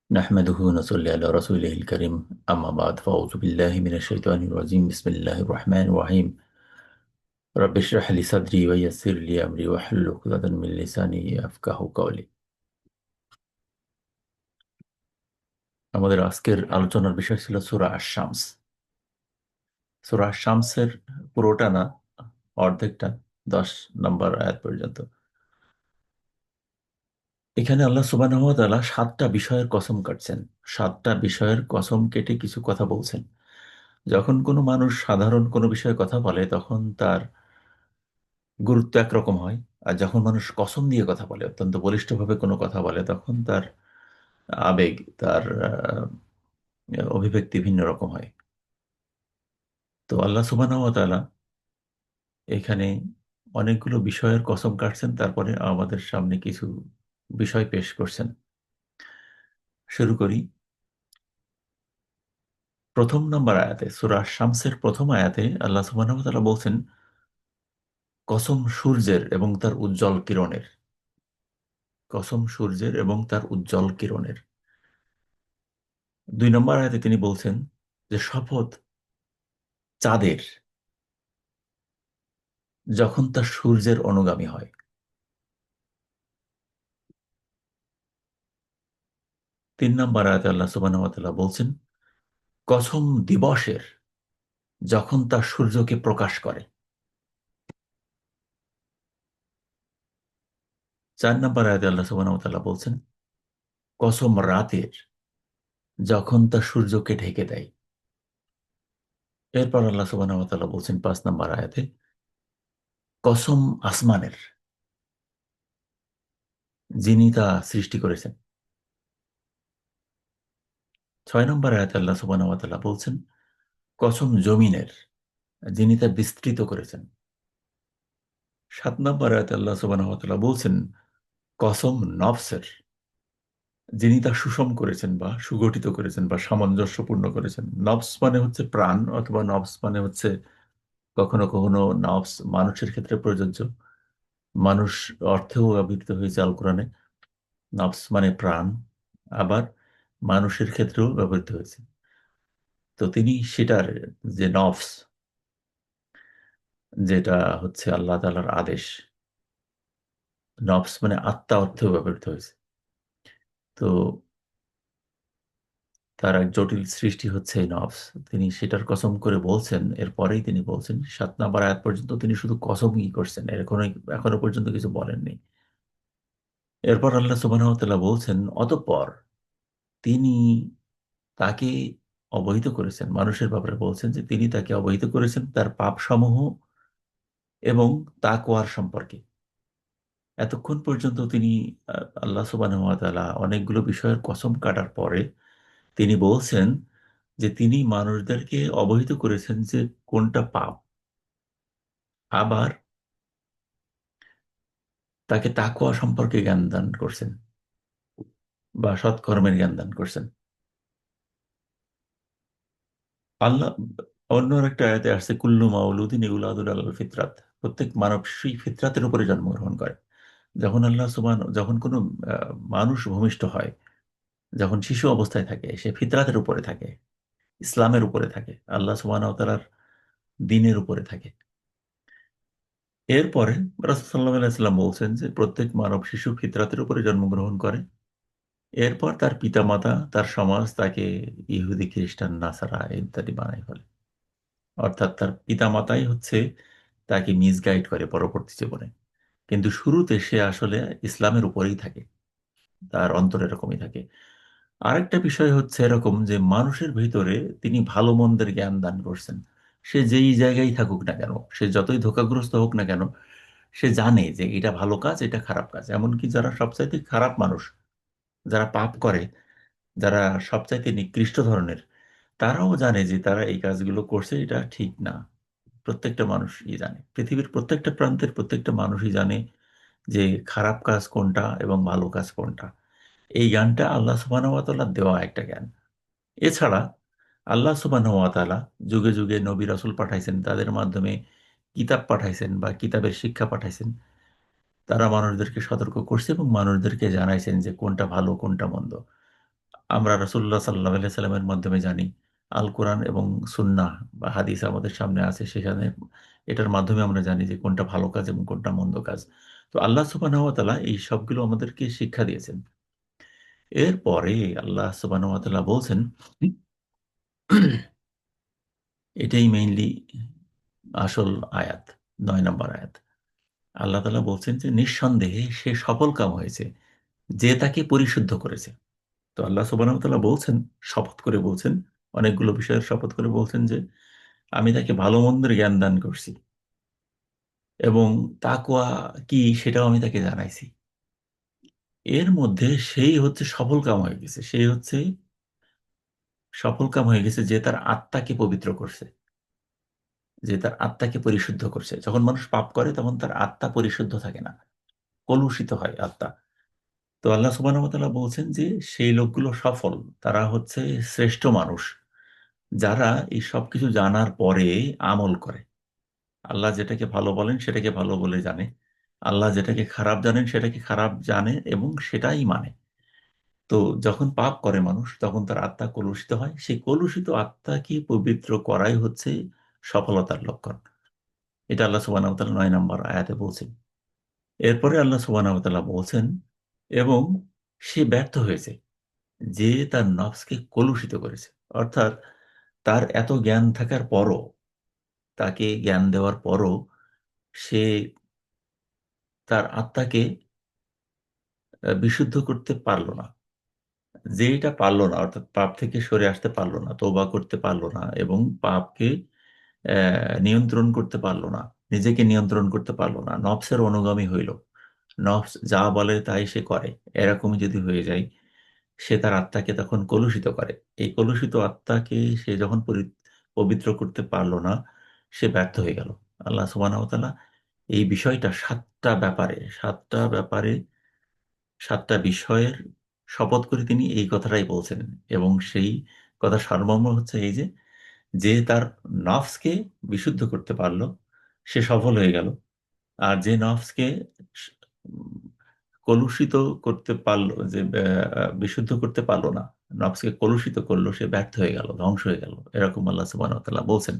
نحمده ونصلي على رسوله الكريم أما بعد فأعوذ بالله من الشيطان الرجيم بسم الله الرحمن الرحيم رب اشرح لي صدري ويسر لي أمري واحلل عقدة من لساني يفقهوا قولي আমাদের আজকের আলোচনার বিষয় ছিল সূরা আশ-শামস। সূরা আশ-শামসের পুরোটা না, অর্ধেকটা, 10 নম্বর আয়াত পর্যন্ত। এখানে আল্লাহ সুবহানাহু ওয়া তাআলা 7টা বিষয়ের কসম কাটছেন। 7টা বিষয়ের কসম কেটে কিছু কথা বলছেন। যখন কোনো মানুষ সাধারণ কোনো বিষয়ে কথা বলে তখন তার গুরুত্ব একরকম হয়। আর যখন মানুষ কসম দিয়ে কথা বলে, অত্যন্ত বলিষ্ঠভাবে কোনো কথা বলে, তখন তার আবেগ, তার অভিব্যক্তি ভিন্ন রকম হয়। তো আল্লাহ সুবহানাহু ওয়া তাআলা এখানে অনেকগুলো বিষয়ের কসম কাটছেন, তারপরে আমাদের সামনে কিছু বিষয় পেশ করছেন। শুরু করি। প্রথম নম্বর আয়াতে, সূরা শামসের প্রথম আয়াতে আল্লাহ সুবহানাহু ওয়া তাআলা বলছেন, কসম সূর্যের এবং তার উজ্জ্বল কিরণের। কসম সূর্যের এবং তার উজ্জ্বল কিরণের। 2 নম্বর আয়াতে তিনি বলছেন যে শপথ চাঁদের, যখন তা সূর্যের অনুগামী হয়। 3 নম্বর আয়াতে আল্লাহ সুবহানাহু ওয়া তাআলা বলছেন, কসম দিবসের, যখন তা সূর্যকে প্রকাশ করে। 4 নম্বর আয়াতে আল্লাহ সুবহানাহু ওয়া তাআলা বলছেন, কসম রাতের, যখন তা সূর্যকে ঢেকে দেয়। এরপর আল্লাহ সুবহানাহু ওয়া তাআলা বলছেন 5 নম্বর আয়াতে, কসম আসমানের, যিনি তা সৃষ্টি করেছেন। 6 নম্বর আয়াতে আল্লাহ সুবহানাহু ওয়া তাআলা বলছেন, কসম জমিনের, যিনি তা বিস্তৃত করেছেন। 7 নম্বর আয়াতে আল্লাহ সুবহানাহু ওয়া তাআলা বলছেন, কসম নফসের, যিনি তা সুষম করেছেন বা সুগঠিত করেছেন বা সামঞ্জস্যপূর্ণ করেছেন। নফস মানে হচ্ছে প্রাণ, অথবা নফস মানে হচ্ছে, কখনো কখনো নফস মানুষের ক্ষেত্রে প্রযোজ্য, মানুষ অর্থেও ব্যবহৃত হয়েছে আল কোরআনে। নফস মানে প্রাণ, আবার মানুষের ক্ষেত্রেও ব্যবহৃত হয়েছে। তো তিনি সেটার যে নফস, যেটা হচ্ছে আল্লাহ তাআলার আদেশ, নফস মানে আত্মা অর্থেও ব্যবহৃত হয়েছে। তো তার এক জটিল সৃষ্টি হচ্ছে এই নফস। তিনি সেটার কসম করে বলছেন, এরপরেই তিনি বলছেন, 7 নম্বর আয়াত পর্যন্ত তিনি শুধু কসমই করছেন, এখনো পর্যন্ত কিছু বলেননি। এরপর আল্লাহ সুবহানাহু ওয়া তাআলা বলছেন, অতঃপর তিনি তাকে অবহিত করেছেন, মানুষের ব্যাপারে বলছেন যে তিনি তাকে অবহিত করেছেন তার পাপসমূহ এবং তাকওয়ার সম্পর্কে। এতক্ষণ পর্যন্ত তিনি আল্লাহ সুবহানাহু ওয়া তাআলা অনেকগুলো বিষয়ের কসম কাটার পরে তিনি বলছেন যে তিনি মানুষদেরকে অবহিত করেছেন যে কোনটা পাপ, আবার তাকে তাকওয়া সম্পর্কে জ্ঞান দান করছেন বা সৎকর্মের জ্ঞান দান করছেন। আল্লাহ অন্য একটা আয়াতে আসছে, কুল্লু মাউলুদিন ইউলাদু আলাল ফিতরাত, প্রত্যেক মানব সেই ফিতরাতের উপরে জন্মগ্রহণ করে। যখন কোনো মানুষ ভূমিষ্ঠ হয়, যখন শিশু অবস্থায় থাকে, সে ফিতরাতের উপরে থাকে, ইসলামের উপরে থাকে, আল্লাহ সুবহানাহু ওয়া তাআলার দ্বীনের উপরে থাকে। এরপরে রাসূল সাল্লাল্লাহু আলাইহি ওয়াসাল্লাম বলছেন যে প্রত্যেক মানব শিশু ফিতরাতের উপরে জন্মগ্রহণ করে। এরপর তার পিতামাতা, তার সমাজ তাকে ইহুদি, খ্রিস্টান, নাসারা ইত্যাদি বানায় ফেলে। অর্থাৎ তার পিতামাতাই হচ্ছে তাকে মিসগাইড করে পরবর্তী জীবনে। কিন্তু শুরুতে সে আসলে ইসলামের উপরেই থাকে, তার অন্তর এরকমই থাকে। আরেকটা বিষয় হচ্ছে এরকম যে মানুষের ভিতরে তিনি ভালো মন্দের জ্ঞান দান করছেন। সে যেই জায়গায় থাকুক না কেন, সে যতই ধোঁকাগ্রস্ত হোক না কেন, সে জানে যে এটা ভালো কাজ, এটা খারাপ কাজ। এমনকি যারা সবচাইতে খারাপ মানুষ, যারা পাপ করে, যারা সবচাইতে নিকৃষ্ট ধরনের, তারাও জানে যে তারা এই কাজগুলো করছে, এটা ঠিক না। প্রত্যেকটা মানুষই জানে, পৃথিবীর প্রত্যেকটা প্রান্তের প্রত্যেকটা মানুষই জানে যে খারাপ কাজ কোনটা এবং ভালো কাজ কোনটা। এই জ্ঞানটা আল্লাহ সুবহানাহু ওয়া তাআলার দেওয়া একটা জ্ঞান। এছাড়া আল্লাহ সুবহানাহু ওয়া তাআলা যুগে যুগে নবী রাসূল পাঠাইছেন, তাদের মাধ্যমে কিতাব পাঠাইছেন বা কিতাবের শিক্ষা পাঠাইছেন। তারা মানুষদেরকে সতর্ক করছে এবং মানুষদেরকে জানাইছেন যে কোনটা ভালো কোনটা মন্দ। আমরা রাসূলুল্লাহ সাল্লাল্লাহু আলাইহি সাল্লামের মাধ্যমে জানি, আল কোরআন এবং সুন্নাহ বা হাদিস আমাদের সামনে আছে, সেখানে এটার মাধ্যমে আমরা জানি যে কোনটা ভালো কাজ এবং কোনটা মন্দ কাজ। তো আল্লাহ সুবহানাহু ওয়া তাআলা এই সবগুলো আমাদেরকে শিক্ষা দিয়েছেন। এরপরে আল্লাহ সুবহানাহু ওয়া তাআলা বলছেন, এটাই মেইনলি আসল আয়াত, ৯ নম্বর আয়াত। আল্লাহ তাআলা বলছেন যে নিঃসন্দেহে সে সফল কাম হয়েছে যে তাকে পরিশুদ্ধ করেছে। তো আল্লাহ সুবহানাহু ওয়া তাআলা বলছেন, শপথ করে বলছেন, অনেকগুলো বিষয়ের শপথ করে বলছেন যে, "আমি তাকে ভালো-মন্দের জ্ঞান দান করছি এবং তাকওয়া কি সেটাও আমি তাকে জানাইছি।" এর মধ্যে সেই হচ্ছে সফলকাম হয়ে গেছে। সেই হচ্ছে সফলকাম হয়ে গেছে যে তার আত্মাকে পবিত্র করছে, যে তার আত্মাকে পরিশুদ্ধ করছে। যখন মানুষ পাপ করে তখন তার আত্মা পরিশুদ্ধ থাকে না, কলুষিত হয় আত্মা। তো আল্লাহ সুবহানাহু ওয়া তাআলা বলছেন যে সেই লোকগুলো সফল। তারা হচ্ছে শ্রেষ্ঠ মানুষ, যারা এই সবকিছু জানার পরে আমল করে। আল্লাহ যেটাকে ভালো বলেন সেটাকে ভালো বলে জানে। আল্লাহ যেটাকে খারাপ জানেন সেটাকে খারাপ জানে এবং সেটাই মানে। তো যখন পাপ করে মানুষ তখন তার আত্মা কলুষিত হয়। সেই কলুষিত আত্মাকে পবিত্র করাই হচ্ছে সফলতার লক্ষণ। এটা আল্লাহ সুবহানাহু ওয়া তাআলা ৯ নম্বর আয়াতে বলছেন। এরপরে আল্লাহ সুবহানাহু ওয়া তাআলা বলছেন, এবং সে ব্যর্থ হয়েছে যে তার নফসকে কলুষিত করেছে। অর্থাৎ তার এত জ্ঞান থাকার পরও, তাকে জ্ঞান দেওয়ার পরও সে তার আত্মাকে বিশুদ্ধ করতে পারল না। যে এটা পারল না, অর্থাৎ পাপ থেকে সরে আসতে পারল না, তওবা করতে পারল না এবং পাপকে নিয়ন্ত্রণ করতে পারল না, নিজেকে নিয়ন্ত্রণ করতে পারল না, নফসের অনুগামী হইল। নফস যা বলে তাই সে করে। এরকমই যদি হয়ে যায়, সে তার আত্মাকে তখন কলুষিত করে। এই কলুষিত আত্মাকে সে যখন পবিত্র করতে পারল না, সে ব্যর্থ হয়ে গেল। আল্লাহ সুবহানাহু ওয়া তাআলা এই বিষয়টা ৭টা ব্যাপারে ৭টা বিষয়ের শপথ করে তিনি এই কথাটাই বলছেন এবং সেই কথার সারমর্ম হচ্ছে এই যে, যে তার নফসকে বিশুদ্ধ করতে পারল, সে সফল হয়ে গেল। আর যে নফসকে স উম কলুষিত করতে পারল, যে বিশুদ্ধ করতে পারল না, নফসকে কলুষিত করল, সে ব্যর্থ হয়ে গেল, ধ্বংস হয়ে গেল। এরকম আল্লাহ সুবহানাহু ওয়া তাআলা বলছেন।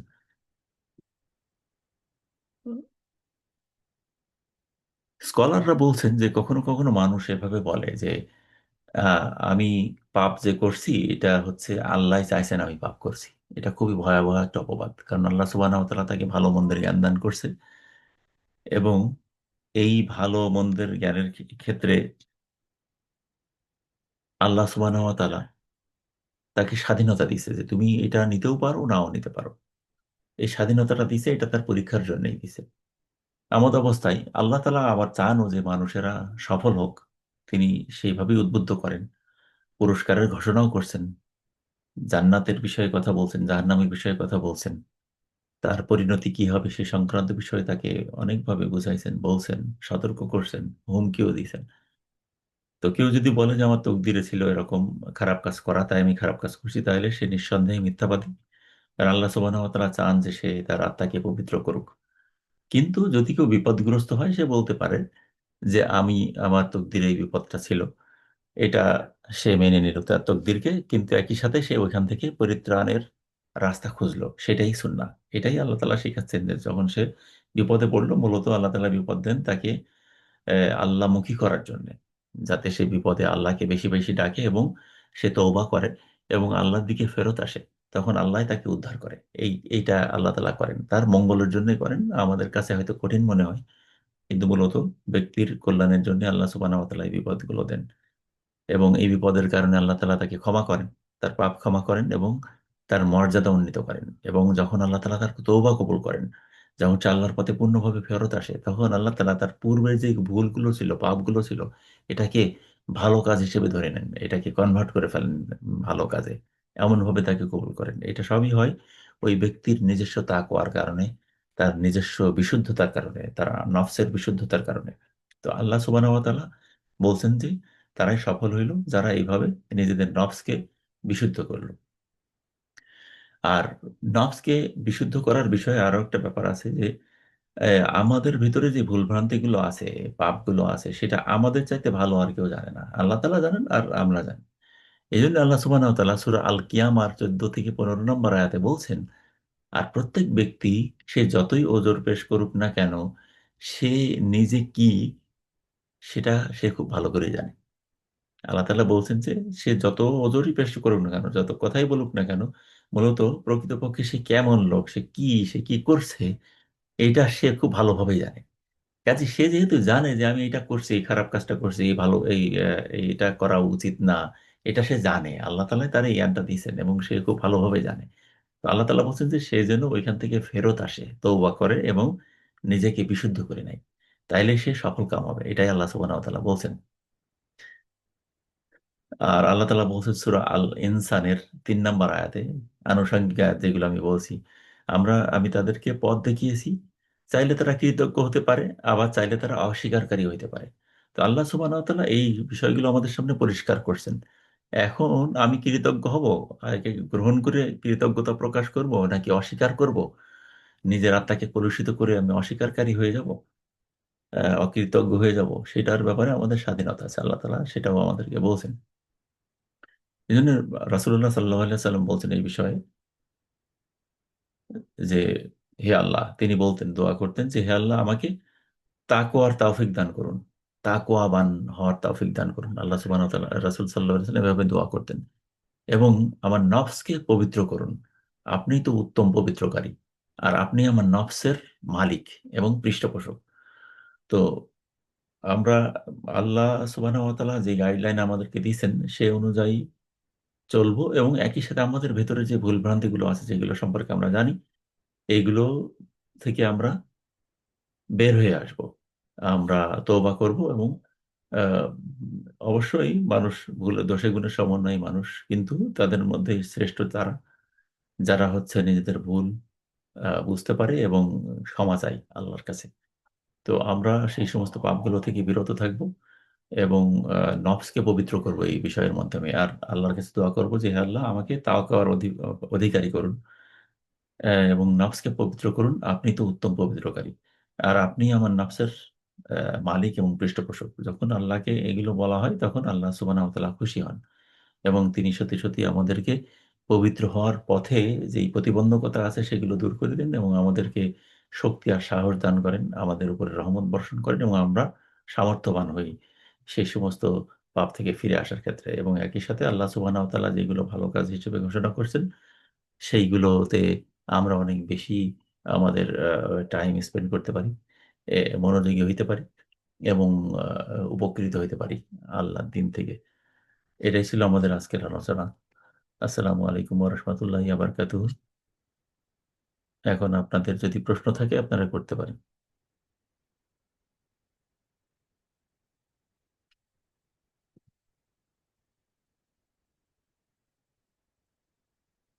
স্কলাররা বলছেন যে কখনো, কখনো মানুষ এভাবে বলে যে, আ আমি পাপ যে করছি এটা হচ্ছে আল্লাহ চাইছেন আমি পাপ করছি। এটা খুবই ভয়াবহ একটা অপবাদ। কারণ আল্লাহ সুবহানাহু ওয়া তাআলা তাকে ভালো-মন্দের জ্ঞান দান করছে এবং এই ভালো-মন্দের জ্ঞানের ক্ষেত্রে আল্লাহ সুবহানাহু ওয়া তাআলা তাকে স্বাধীনতা দিছে যে তুমি এটা নিতেও পারো, নাও নিতে পারো। এই স্বাধীনতাটা দিছে, এটা তার পরীক্ষার জন্যই দিছে। এমত অবস্থায় আল্লাহ তাআলা আবার চানও যে মানুষেরা সফল হোক। তিনি সেইভাবেই উদ্বুদ্ধ করেন। পুরস্কারের ঘোষণাও করছেন। জান্নাতের বিষয়ে কথা বলছেন, জাহান্নামের বিষয়ে কথা বলছেন। তার পরিণতি কি হবে সে সংক্রান্ত বিষয়ে তাকে অনেকভাবে বুঝাইছেন, বলছেন, সতর্ক করছেন, হুমকিও দিছেন। তো কেউ যদি বলে যে আমার তকদিরে ছিল এরকম খারাপ কাজ করা, তাই আমি খারাপ কাজ করছি, তাহলে সে নিঃসন্দেহে মিথ্যাবাদী। কারণ আল্লাহ সুবহানাহু ওয়া তাআলা চান যে সে তার আত্মাকে পবিত্র করুক। কিন্তু যদি কেউ বিপদগ্রস্ত হয় সে বলতে পারে যে আমি, আমার তকদিরে এই বিপদটা ছিল। এটা সে মেনে নিল তার তকদিরকে, কিন্তু একই সাথে সে ওইখান থেকে পরিত্রাণের রাস্তা খুঁজলো। সেটাই সুন্নাহ। এটাই আল্লাহ তাআলা শিখাচ্ছেন যে যখন সে বিপদে পড়ল, মূলত আল্লাহ তাআলা বিপদ দেন তাকে আল্লাহমুখী করার জন্যে। যাতে সে বিপদে আল্লাহকে বেশি, বেশি ডাকে এবং সে তওবা করে এবং আল্লাহর দিকে ফেরত আসে। তখন আল্লাহই তাকে উদ্ধার করে। এইটা আল্লাহ তাআলা করেন। তার মঙ্গলের জন্যই করেন। আমাদের কাছে হয়তো কঠিন মনে হয়। কিন্তু মূলত ব্যক্তির কল্যাণের জন্য আল্লাহ সুবহানাহু ওয়া তাআলা এই বিপদগুলো দেন। এবং এই বিপদের কারণে আল্লাহ তাআলা তাকে ক্ষমা করেন। তার পাপ ক্ষমা করেন এবং তার মর্যাদা উন্নীত করেন। এবং যখন আল্লাহ তাআলা তার তওবা কবুল করেন, যখন সে আল্লাহর পথে পূর্ণভাবে ফেরত আসে, তখন আল্লাহ তাআলা তার পূর্বের যে ভুলগুলো ছিল, পাপগুলো ছিল, এটাকে ভালো কাজ হিসেবে ধরে নেন। এটাকে কনভার্ট করে ফেলেন ভালো কাজে। এমনভাবে তাকে কবুল করেন। এটা সবই হয় ওই ব্যক্তির নিজস্ব তাকওয়ার কারণে, তার নিজস্ব বিশুদ্ধতার কারণে, তার নফসের বিশুদ্ধতার কারণে। তো আল্লাহ সুবহানাহু ওয়া তাআলা বলছেন যে তারাই সফল হইল যারা এইভাবে নিজেদের নফসকে বিশুদ্ধ করল। আর নফসকে বিশুদ্ধ করার বিষয়ে আরো একটা ব্যাপার আছে যে এ, আমাদের ভিতরে যে ভুলভ্রান্তিগুলো আছে, পাপগুলো আছে, সেটা আমাদের চাইতে ভালো আর কেউ জানে না। আল্লাহ তাআলা জানেন আর আমরা জানি। এই জন্য আল্লাহ সুবহানাহু ওয়া তাআলা সূরা আল কিয়ামার 14 থেকে 15 নম্বর আয়াতে বলছেন, আর প্রত্যেক ব্যক্তি সে যতই ওজর পেশ করুক না কেন, সে নিজে কি সেটা সে খুব ভালো করে জানে। আল্লাহ তাআলা বলছেন যে সে যত ওজরই পেশ করুক না কেন, যত কথাই বলুক না কেন, মূলত প্রকৃতপক্ষে সে কেমন লোক, সে কি করছে, এটা সে খুব ভালোভাবেই জানে। কাজে সে যেহেতু জানে যে আমি এটা করছি, এই খারাপ কাজটা করছি, এই ভালো এটা করা উচিত না, এটা সে জানে। আল্লাহ তাআলা তার এই জ্ঞানটা দিয়েছেন এবং সে খুব ভালোভাবে জানে। তো আল্লাহ তাআলা বলছেন যে সে যেন ওইখান থেকে ফেরত আসে, তওবা করে এবং নিজেকে বিশুদ্ধ করে নেয়, তাইলে সে সফল কাম হবে। এটাই আল্লাহ সুবহানাহু ওয়া তাআলা বলছেন। আর আল্লাহ তাআলা বলছেন সূরা আল ইনসানের 3 নম্বর আয়াতে, আনুষঙ্গিক আয়াত যেগুলো আমি বলছি, আমি তাদেরকে পথ দেখিয়েছি, চাইলে তারা কৃতজ্ঞ হতে পারে, আবার চাইলে তারা অস্বীকারী হইতে পারে। তো আল্লাহ সুবহানাহু ওয়া তাআলা এই বিষয়গুলো আমাদের সামনে পরিষ্কার করছেন। এখন আমি কৃতজ্ঞ হব, আগে গ্রহণ করে কৃতজ্ঞতা প্রকাশ করব, নাকি অস্বীকার করব, নিজের আত্মাকে কলুষিত করে আমি অস্বীকারী হয়ে যাব, অকৃতজ্ঞ হয়ে যাব, সেটার ব্যাপারে আমাদের স্বাধীনতা আছে। আল্লাহ তাআলা সেটাও আমাদেরকে বলছেন। এই জন্য রাসূলুল্লাহ সাল্লাল্লাহু আলাইহি সাল্লাম বলছেন এই বিষয়ে যে, হে আল্লাহ, তিনি বলতেন, দোয়া করতেন যে হে আল্লাহ, আমাকে তাকওয়ার তৌফিক দান করুন, তাকওয়াবান হওয়ার তৌফিক দান করুন। আল্লাহ সুবহানাহু ওয়া তাআলা, রাসূল সাল্লাল্লাহু আলাইহি সাল্লাম এভাবে দোয়া করতেন। এবং আমার নফসকে পবিত্র করুন, আপনি তো উত্তম পবিত্রকারী, আর আপনি আমার নফসের মালিক এবং পৃষ্ঠপোষক। তো আমরা আল্লাহ সুবহানাহু ওয়া তাআলা যে গাইডলাইন আমাদেরকে দিয়েছেন সে অনুযায়ী চলবো, এবং একই সাথে আমাদের ভেতরে যে ভুলভ্রান্তিগুলো আছে, যেগুলো সম্পর্কে আমরা জানি, এইগুলো থেকে আমরা বের হয়ে আসব। আমরা তওবা করব এবং আ অবশ্যই মানুষ ভুল দোষে গুণে সমন্বয়ী মানুষ। কিন্তু তাদের মধ্যে শ্রেষ্ঠ তারা, যারা হচ্ছে নিজেদের ভুল বুঝতে পারে এবং ক্ষমা চায় আল্লাহর কাছে। তো আমরা সেই সমস্ত পাপগুলো থেকে বিরত থাকব এবং নফসকে পবিত্র করব এই বিষয়ের মাধ্যমে। আর আল্লাহর কাছে দোয়া করব যে, হে আল্লাহ, আমাকে তাওয়াক্কার অধিকারী করুন। এবং নফসকে পবিত্র করুন। আপনি তো উত্তম পবিত্রকারী। আর আপনি আমার নফসের অ্যা মালিক এবং পৃষ্ঠপোষক। যখন আল্লাহকে এগুলো বলা হয়, তখন আল্লাহ সুবহানাহু ওয়া তাআলা খুশি হন এবং তিনি সত্যি, সত্যি আমাদেরকে পবিত্র হওয়ার পথে যেই প্রতিবন্ধকতা আছে সেগুলো দূর করে দেন এবং আমাদেরকে শক্তি আর সাহস দান করেন। আমাদের উপরে রহমত বর্ষণ করেন এবং আমরা সামর্থ্যবান হই সেই সমস্ত পাপ থেকে ফিরে আসার ক্ষেত্রে। এবং একই সাথে আল্লাহ সুবহানাহু ওয়া তাআলা যেগুলো ভালো কাজ হিসেবে ঘোষণা করছেন, সেইগুলোতে আমরা অনেক বেশি আমাদের টাইম স্পেন্ড করতে পারি, মনোযোগী হইতে পারি এবং আ উপকৃত হইতে পারি আল্লাহর দিন থেকে। এটাই ছিল আমাদের আজকের আলোচনা। আসসালামু আলাইকুম ওয়া রাহমাতুল্লাহি ওয়া বারাকাতুহু। এখন আপনাদের যদি প্রশ্ন থাকে আপনারা করতে পারেন।